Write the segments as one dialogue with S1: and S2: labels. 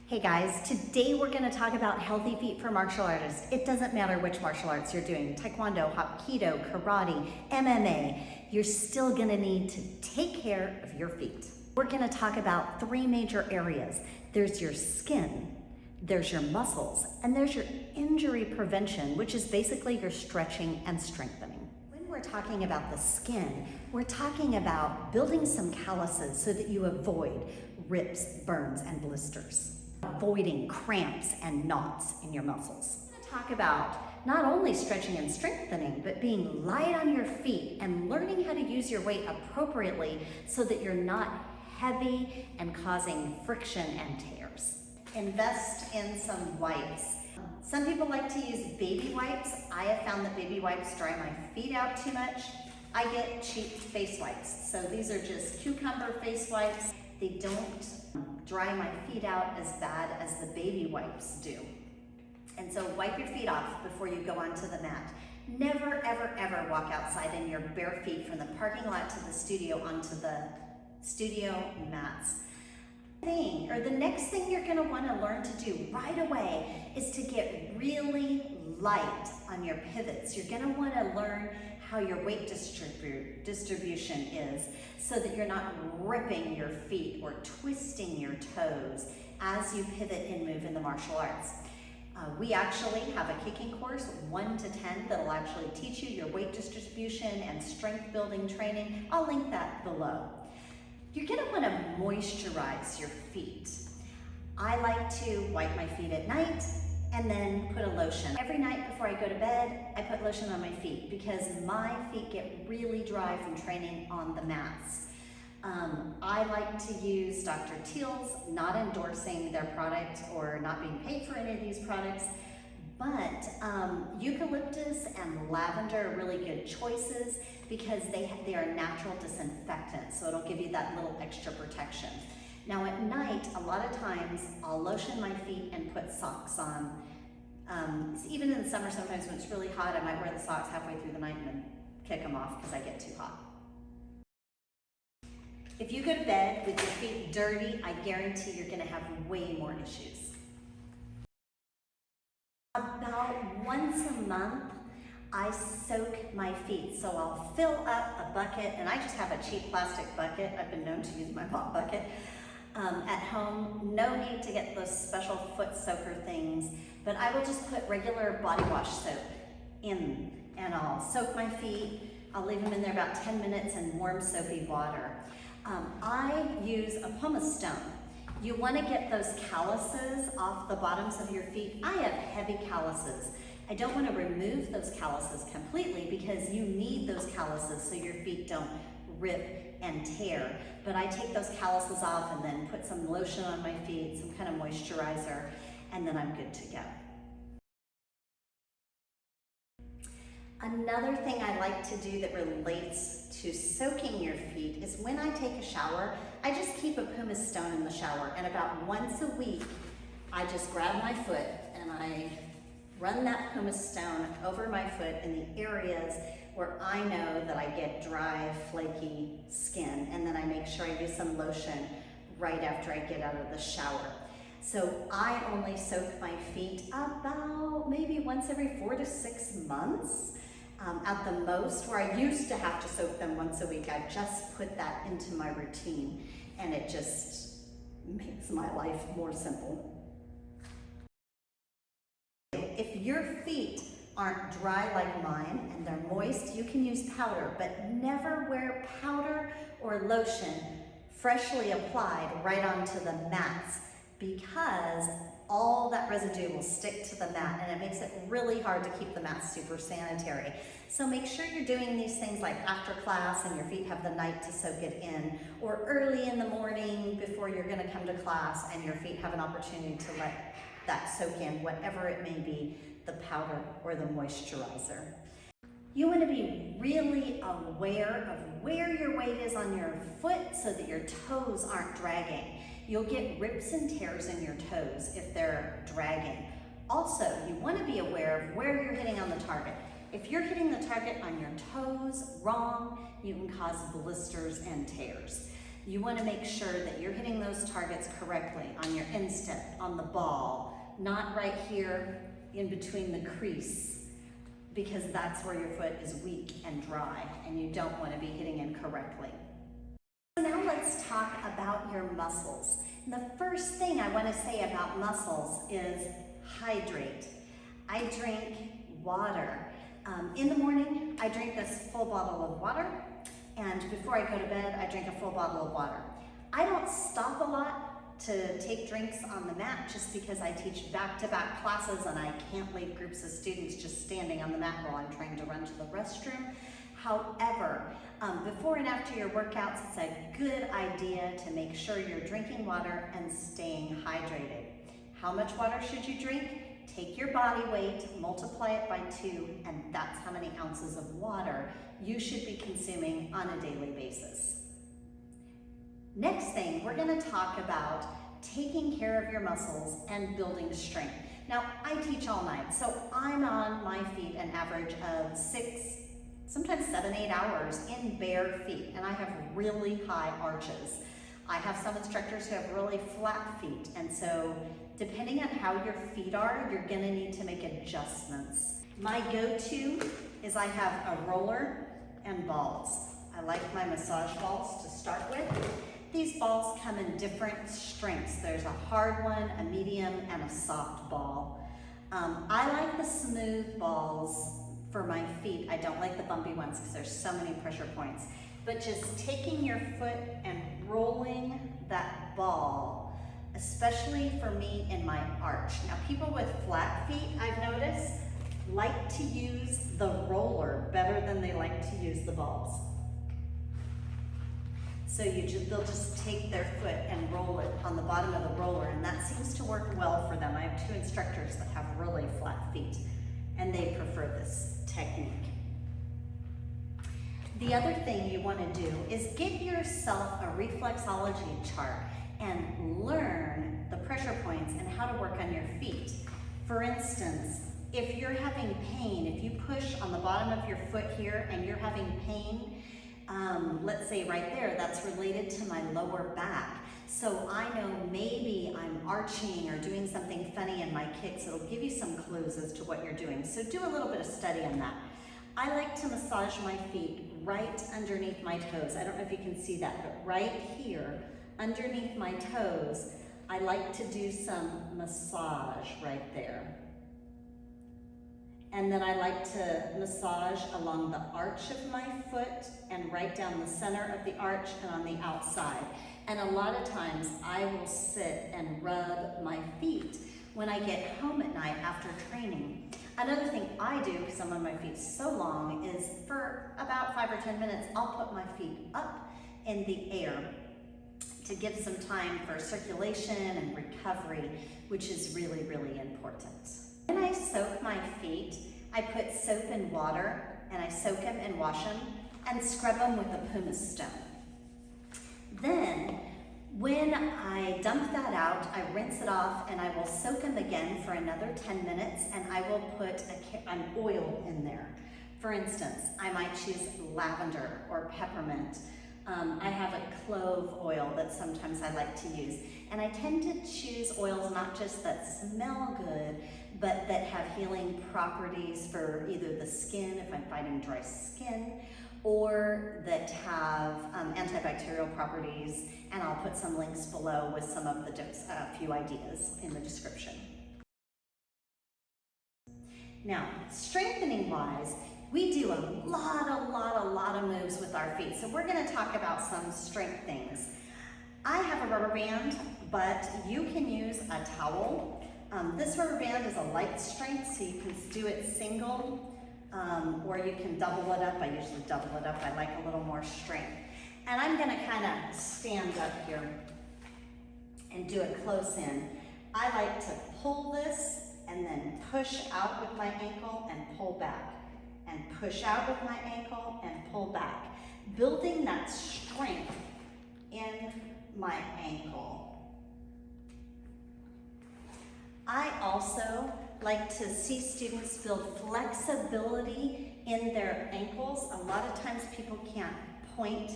S1: Hey guys, today we're going to talk about healthy feet for martial artists. It doesn't matter which martial arts you're doing, Taekwondo, Hapkido, Karate, MMA, you're still going to need to take care of your feet. We're going to talk about three major areas. There's your skin, there's your muscles, and there's your injury prevention, which is basically your stretching and strengthening. When we're talking about the skin, we're talking about building some calluses so that you avoid rips, burns, and blisters. Avoiding cramps and knots in your muscles. I'm going to talk about not only stretching and strengthening, but being light on your feet and learning how to use your weight appropriately so that you're not heavy and causing friction and tears. Invest in some wipes. Some people like to use baby wipes. I have found that baby wipes dry my feet out too much. I get cheap face wipes. So these are just cucumber face wipes. They don't dry my feet out as bad as the baby wipes do. And so wipe your feet off before you go onto the mat. Never, ever, ever walk outside in your bare feet from the parking lot to the studio onto the studio mats. The next thing you're going to want to learn to do right away is to get really light on your pivots. You're going to want to learn how your weight distribution is so that you're not ripping your feet or twisting your toes as you pivot and move in the martial arts. We actually have a kicking course, 1 to 10, that'll actually teach you your weight distribution and strength building training. I'll link that below. You're gonna wanna moisturize your feet. I like to wipe my feet at night and then put a lotion. Every night before I go to bed, I put lotion on my feet because my feet get really dry from training on the mats. I like to use Dr. Teal's, not endorsing their product or not being paid for any of these products, but eucalyptus and lavender are really good choices because they are natural disinfectants, so it'll give you that little extra protection. Now at night, a lot of times I'll lotion my feet and put socks on. Even in the summer, sometimes when it's really hot, I might wear the socks halfway through the night and then kick them off because I get too hot. If you go to bed with your feet dirty, I guarantee you're gonna have way more issues. About once a month, I soak my feet. So I'll fill up a bucket, and I just have a cheap plastic bucket. I've been known to use my mop bucket at home. No need to get those special foot soaker things, but I will just put regular body wash soap in, and I'll soak my feet. I'll leave them in there about 10 minutes in warm soapy water. I use a puma stone. You want to get those calluses off the bottoms of your feet. I have heavy calluses. I don't want to remove those calluses completely because you need those calluses so your feet don't rip and tear. But I take those calluses off and then put some lotion on my feet, some kind of moisturizer, and then I'm good to go. Another thing I like to do that relates to soaking your feet is when I take a shower, I just keep a puma stone in the shower, and about once a week, I just grab my foot and I run that puma stone over my foot in the areas where I know that I get dry, flaky skin, and then I make sure I use some lotion right after I get out of the shower. So I only soak my feet about maybe once every 4 to 6 months. At the most, where I used to have to soak them once a week, I just put that into my routine, and it just makes my life more simple. If your feet aren't dry like mine and they're moist, you can use powder, but never wear powder or lotion freshly applied right onto the mats because all that residue will stick to the mat and it makes it really hard to keep the mat super sanitary. So make sure you're doing these things like after class and your feet have the night to soak it in, or early in the morning before you're going to come to class and your feet have an opportunity to let that soak in, whatever it may be, the powder or the moisturizer. You want to be really aware of where your weight is on your foot so that your toes aren't dragging. You'll get rips and tears in your toes if they're dragging. Also, you want to be aware of where you're hitting on the target. If you're hitting the target on your toes wrong, you can cause blisters and tears. You want to make sure that you're hitting those targets correctly on your instep, on the ball, not right here in between the crease, because that's where your foot is weak and dry and you don't want to be hitting in correctly. So now let's talk about your muscles. And the first thing I want to say about muscles is hydrate. I drink water. In the morning, I drink this full bottle of water, and before I go to bed, I drink a full bottle of water. I don't stop a lot to take drinks on the mat just because I teach back-to-back classes and I can't leave groups of students just standing on the mat while I'm trying to run to the restroom. However, before and after your workouts, it's a good idea to make sure you're drinking water and staying hydrated. How much water should you drink? Take your body weight, multiply it by 2, and that's how many ounces of water you should be consuming on a daily basis. Next thing, we're going to talk about taking care of your muscles and building strength. Now, I teach all night, so I'm on my feet an average of 6, sometimes 7, 8 hours in bare feet, and I have really high arches. I have some instructors who have really flat feet, and so depending on how your feet are, you're gonna need to make adjustments. My go-to is I have a roller and balls. I like my massage balls to start with. These balls come in different strengths. There's a hard one, a medium, and a soft ball. I like the smooth balls for my feet. I don't like the bumpy ones because there's so many pressure points. But just taking your foot and rolling that ball, especially for me in my arch. Now, people with flat feet, I've noticed, like to use the roller better than they like to use the balls. So they'll just take their foot and roll it on the bottom of the roller, and that seems to work well for them. I have 2 instructors that have really flat feet, and they prefer this technique. The other thing you want to do is get yourself a reflexology chart and learn the pressure points and how to work on your feet. For instance, if you're having pain, if you push on the bottom of your foot here and you're having pain, let's say right there, that's related to my lower back. So I know maybe I'm arching or doing something funny in my kicks. It'll give you some clues as to what you're doing. So do a little bit of study on that. I like to massage my feet right underneath my toes. I don't know if you can see that, but right here, underneath my toes, I like to do some massage right there. And then I like to massage along the arch of my foot and right down the center of the arch and on the outside. And a lot of times I will sit and rub my feet when I get home at night after training. Another thing I do, because I'm on my feet so long, is for about 5 or 10 minutes, I'll put my feet up in the air to give some time for circulation and recovery, which is really, really important. When I soak my feet, I put soap and water, and I soak them and wash them and scrub them with a puma stone. Then, when I dump that out, I rinse it off and I will soak them again for another 10 minutes, and I will put an oil in there. For instance, I might choose lavender or peppermint. I have a clove oil that sometimes I like to use. And I tend to choose oils not just that smell good, but that have healing properties for either the skin, if I'm fighting dry skin, or that have antibacterial properties. And I'll put some links below with some of the few ideas in the description. Now, strengthening wise, we do a lot of moves with our feet. So we're gonna talk about some strength things. I have a rubber band, but you can use a towel. This rubber band is a light strength, so you can do it single, or you can double it up. I usually double it up. I like a little more strength. And I'm gonna kind of stand up here and do a close in. I like to pull this and then push out with my ankle and pull back, and push out with my ankle and pull back, building that strength in my ankle. I also like to see students build flexibility in their ankles. A lot of times people can't point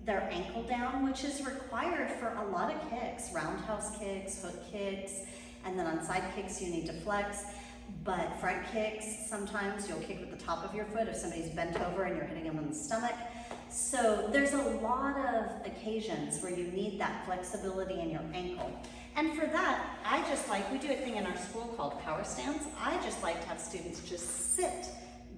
S1: their ankle down, which is required for a lot of kicks, roundhouse kicks, hook kicks, and then on side kicks you need to flex. But front kicks, sometimes you'll kick with the top of your foot if somebody's bent over and you're hitting them in the stomach. So there's a lot of occasions where you need that flexibility in your ankle. And for that, we do a thing in our school called power stance. I just like to have students just sit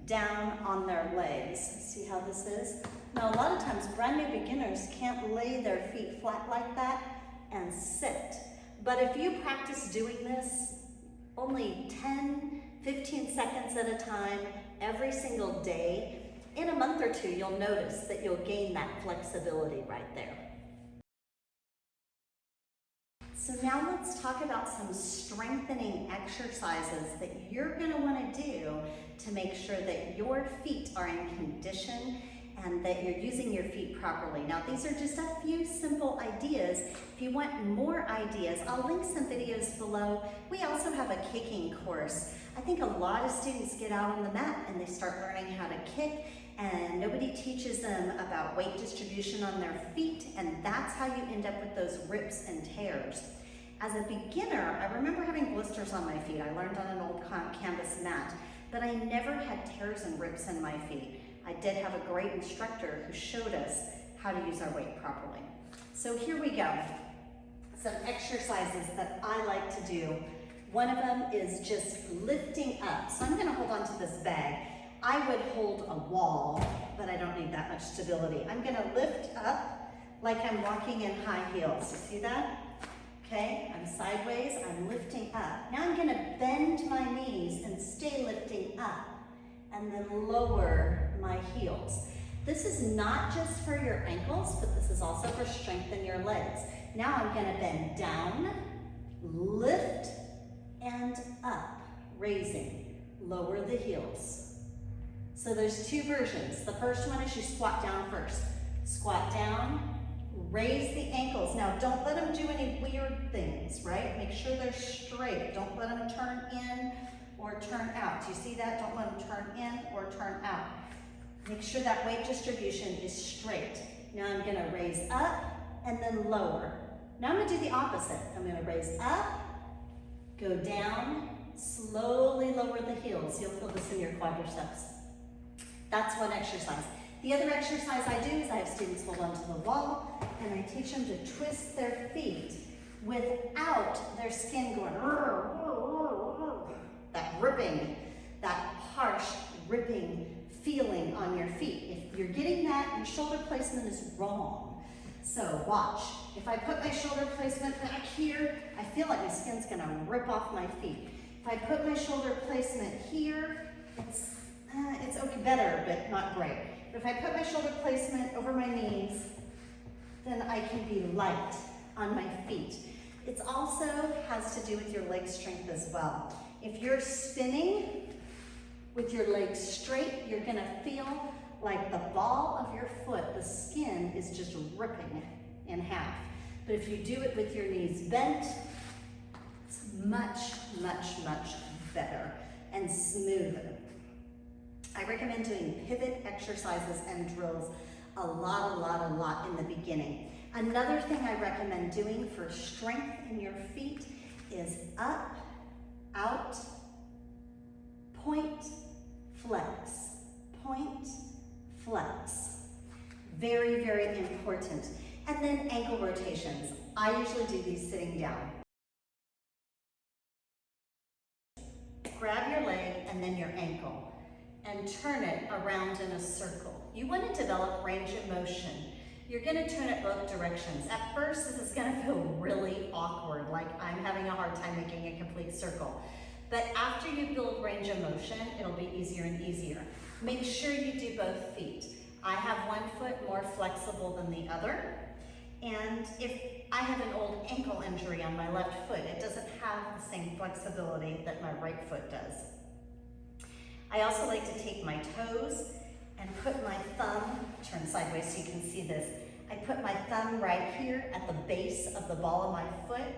S1: down on their legs. See how this is? Now a lot of times brand new beginners can't lay their feet flat like that and sit. But if you practice doing this only 10, 15 seconds at a time, every single day, in a month or two, you'll notice that you'll gain that flexibility right there. So now let's talk about some strengthening exercises that you're going to want to do to make sure that your feet are in condition and that you're using your feet properly. Now these are just a few simple ideas. If you want more ideas, I'll link some videos below. We also have a kicking course. I think a lot of students get out on the mat and they start learning how to kick, and nobody teaches them about weight distribution on their feet, and that's how you end up with those rips and tears. As a beginner, I remember having blisters on my feet. I learned on an old canvas mat, but I never had tears and rips in my feet. I did have a great instructor who showed us how to use our weight properly. So here we go. Some exercises that I like to do. One of them is just lifting up. So I'm gonna hold on to this bag. I would hold a wall, but I don't need that much stability. I'm gonna lift up like I'm walking in high heels. You see that? Okay, I'm sideways, I'm lifting up. Now I'm gonna bend my knees and stay lifting up, and then lower my heels. This is not just for your ankles, but this is also for strengthening your legs. Now I'm gonna bend down, lift, and up, raising, lower the heels. So there's two versions. The first one is you squat down first. Squat down, raise the ankles. Now don't let them do any weird things, right? Make sure they're straight. Don't let them turn in or turn out. Do you see that? Don't let them turn in or turn out. Make sure that weight distribution is straight. Now I'm gonna raise up and then lower. Now I'm gonna do the opposite. I'm gonna raise up, go down, slowly lower the heels. You'll feel this in your quadriceps. That's one exercise. The other exercise I do is I have students hold onto the wall and I teach them to twist their feet without their skin going, that ripping, that harsh ripping feeling on your feet. If you're getting that, your shoulder placement is wrong. So watch. If I put my shoulder placement back here, I feel like my skin's gonna rip off my feet. If I put my shoulder placement here, it's okay, better, but not great. But if I put my shoulder placement over my knees, then I can be light on my feet. It also has to do with your leg strength as well. If you're spinning with your legs straight, you're gonna feel like the ball of your foot, the skin is just ripping in half. But if you do it with your knees bent, it's much, much, much better and smoother. I recommend doing pivot exercises and drills a lot in the beginning. Another thing I recommend doing for strength in your feet is up, out, point, flex, point, flex. Very, very important. And then ankle rotations. I usually do these sitting down. Grab your leg and then your ankle and turn it around in a circle. You want to develop range of motion. You're going to turn it both directions. At first, this is going to feel really awkward, like I'm having a hard time making a complete circle. But after you build range of motion, it'll be easier and easier. Make sure you do both feet. I have one foot more flexible than the other. And if I have an old ankle injury on my left foot, it doesn't have the same flexibility that my right foot does. I also like to take my toes and put my thumb, turn sideways so you can see this. I put my thumb right here at the base of the ball of my foot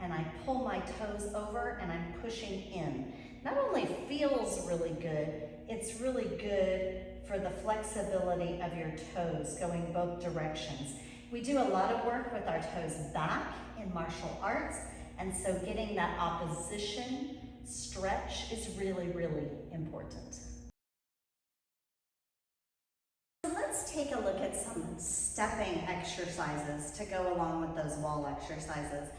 S1: and I pull my toes over and I'm pushing in. Not only feels really good, it's really good for the flexibility of your toes going both directions. We do a lot of work with our toes back in martial arts, and so getting that opposition stretch is really, really important. So let's take a look at some stepping exercises to go along with those wall exercises.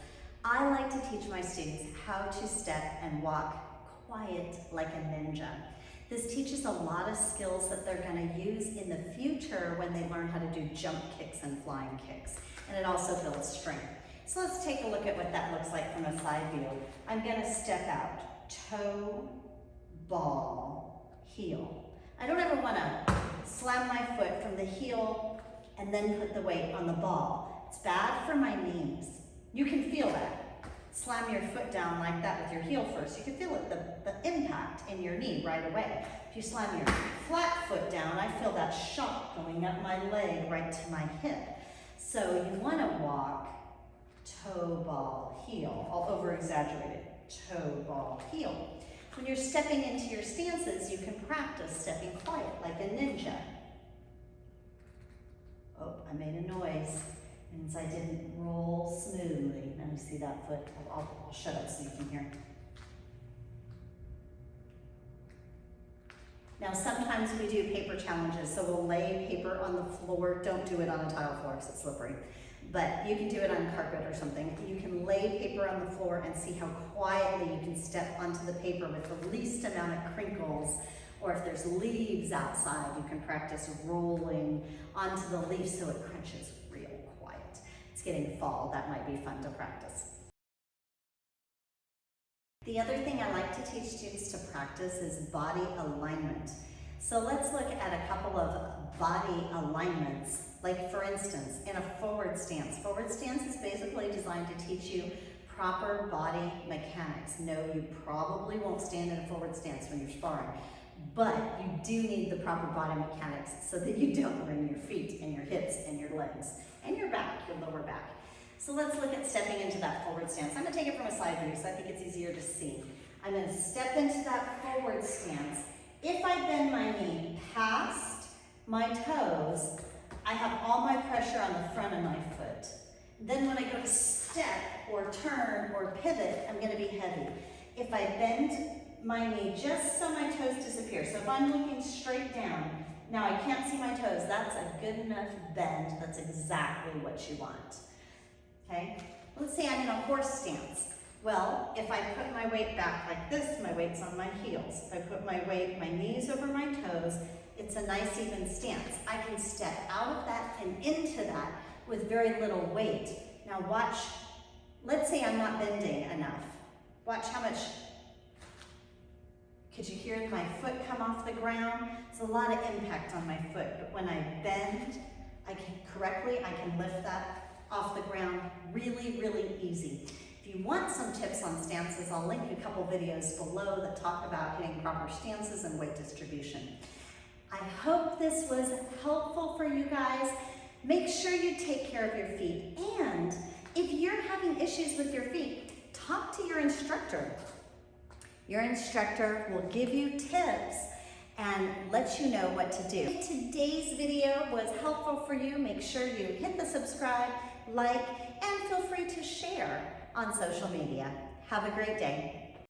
S1: I like to teach my students how to step and walk quiet like a ninja. This teaches a lot of skills that they're going to use in the future when they learn how to do jump kicks and flying kicks. And it also builds strength. So let's take a look at what that looks like from a side view. I'm going to step out, toe, ball, heel. I don't ever want to slam my foot from the heel and then put the weight on the ball. It's bad for my knees. You can feel that. Slam your foot down like that with your heel first. You can feel it, the impact in your knee right away. If you slam your flat foot down, I feel that shock going up my leg right to my hip. So you want to walk toe, ball, heel. I'll over-exaggerate it. Toe, ball, heel. When you're stepping into your stances, you can practice stepping quiet like a ninja. Oh, I made a noise. Means I didn't roll smoothly. Let me see that foot. I'll shut up so you can hear. Now sometimes we do paper challenges, so we'll lay paper on the floor. Don't do it on a tile floor because it's slippery. But you can do it on carpet or something. You can lay paper on the floor and see how quietly you can step onto the paper with the least amount of crinkles. Or if there's leaves outside, you can practice rolling onto the leaves so it crunches real quiet. It's getting fall, that might be fun to practice. The other thing I like to teach students to practice is body alignment. So let's look at a couple of body alignments. Like for instance, in a forward stance. Forward stance is basically designed to teach you proper body mechanics. No, you probably won't stand in a forward stance when you're sparring, but you do need the proper body mechanics so that you don't ruin your feet and your hips and your legs and your back, your lower back. So let's look at stepping into that forward stance. I'm going to take it from a side view so I think it's easier to see. I'm going to step into that forward stance. If I bend my knee past my toes, I have all my pressure on the front of my foot. Then when I go to step or turn or pivot, I'm going to be heavy. If I bend my knee just so my toes disappear, so if I'm looking straight down, now I can't see my toes, that's a good enough bend. That's exactly what you want. Okay? Let's say I'm in a horse stance. Well, if I put my weight back like this, my weight's on my heels. If I put my weight, my knees over my toes, it's a nice even stance. I can step out of that and into that with very little weight. Now watch, let's say I'm not bending enough. Watch how much, could you hear my foot come off the ground? There's a lot of impact on my foot, but when I bend, I can lift that off the ground really, really easy. If you want some tips on stances, I'll link a couple videos below that talk about hitting proper stances and weight distribution. I hope this was helpful for you guys. Make sure you take care of your feet. And if you're having issues with your feet, talk to your instructor. Your instructor will give you tips and let you know what to do. If today's video was helpful for you, make sure you hit the subscribe, like, and feel free to share on social media. Have a great day.